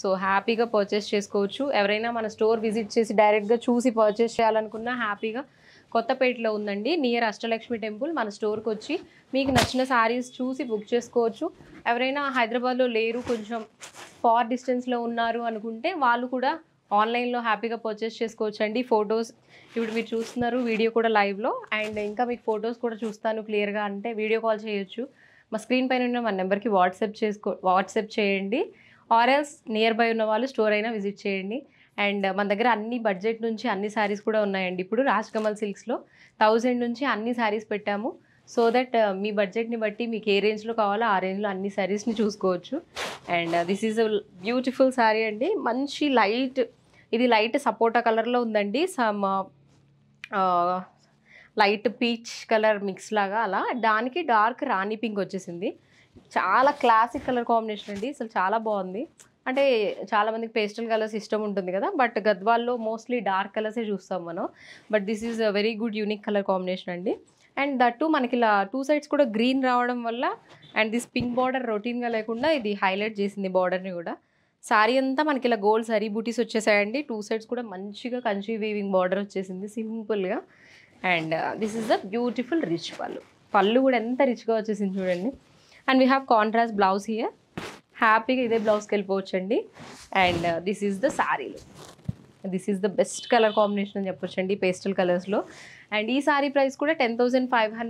So హ్యాపీగా purchase చేసుకోవచ్చు. ఎవరైనా మన స్టోర్ విజిట్ చేసి డైరెక్ట్గా చూసి పర్చేస్ చేయాలనుకున్నా హ్యాపీగా కొత్తపేటలో ఉందండి, నియర్ అష్టలక్ష్మి టెంపుల్. మన స్టోర్కి వచ్చి మీకు నచ్చిన శారీస్ చూసి బుక్ చేసుకోవచ్చు. ఎవరైనా హైదరాబాద్లో లేరు, కొంచెం ఫార్ డిస్టెన్స్లో ఉన్నారు అనుకుంటే వాళ్ళు కూడా ఆన్లైన్లో హ్యాపీగా పర్చేస్ చేసుకోవచ్చు అండి. ఫొటోస్ ఇప్పుడు మీరు చూస్తున్నారు, వీడియో కూడా లైవ్లో, అండ్ ఇంకా మీకు ఫొటోస్ కూడా చూస్తాను క్లియర్గా అంటే వీడియో కాల్ చేయొచ్చు. మా స్క్రీన్ పైన ఉన్న మన నెంబర్కి వాట్సాప్ చేయండి. ఆర్ఎల్స్ నియర్ బై ఉన్న వాళ్ళు స్టోర్ అయినా విజిట్ చేయండి. అండ్ మన దగ్గర అన్ని బడ్జెట్ నుంచి అన్ని శారీస్ కూడా ఉన్నాయండి. ఇప్పుడు రాజ్కమల్ సిల్క్స్లో 1000 నుంచి అన్ని శారీస్ పెట్టాము. సో దట్ మీ బడ్జెట్ని బట్టి మీకు ఏ రేంజ్లో కావాలో ఆ రేంజ్లో అన్ని శారీస్ని చూసుకోవచ్చు. And this is a beautiful sari అండి. మంచి ఇది లైట్ సపోటా కలర్లో ఉందండి. Some light peach colour mix లాగా, అలా దానికి డార్క్ రాణి పింక్ వచ్చేసింది. చాలా క్లాసిక్ కలర్ కాంబినేషన్ అండి, అసలు చాలా బాగుంది. అంటే చాలామందికి పేస్టల్ కలర్స్ ఇష్టం ఉంటుంది కదా, బట్ గద్వాల్లో మోస్ట్లీ డార్క్ కలర్సే చూస్తాం మనం. But this is a very good unique colour combination అండి. అండ్ దట్టు మనకి ఇలా 2 సైడ్స్ కూడా గ్రీన్ రావడం వల్ల, అండ్ దిస్ పింక్ బార్డర్ రొటీన్గా లేకుండా ఇది హైలైట్ చేసింది బార్డర్ని కూడా. శారీ అంతా మనకి ఇలా గోల్డ్ సరీ బూటీస్ వచ్చేసాయండి. 2 సైడ్స్ కూడా మంచిగా కంచి వీవింగ్ బార్డర్ వచ్చేసింది సింపుల్గా. And this is the beautiful rich పళ్ళు కూడా ఎంత రిచ్గా వచ్చేసింది చూడండి. And we have contrast blouse here. హ్యాపీగా ఇదే బ్లౌజ్కి వెళ్ళిపోవచ్చండి. అండ్ దిస్ ఈజ్ ద శారీలో, this is the best colour combination అని చెప్పొచ్చండి పేస్టల్ కలర్స్లో. అండ్ ఈ శారీ ప్రైస్ కూడా 10,500.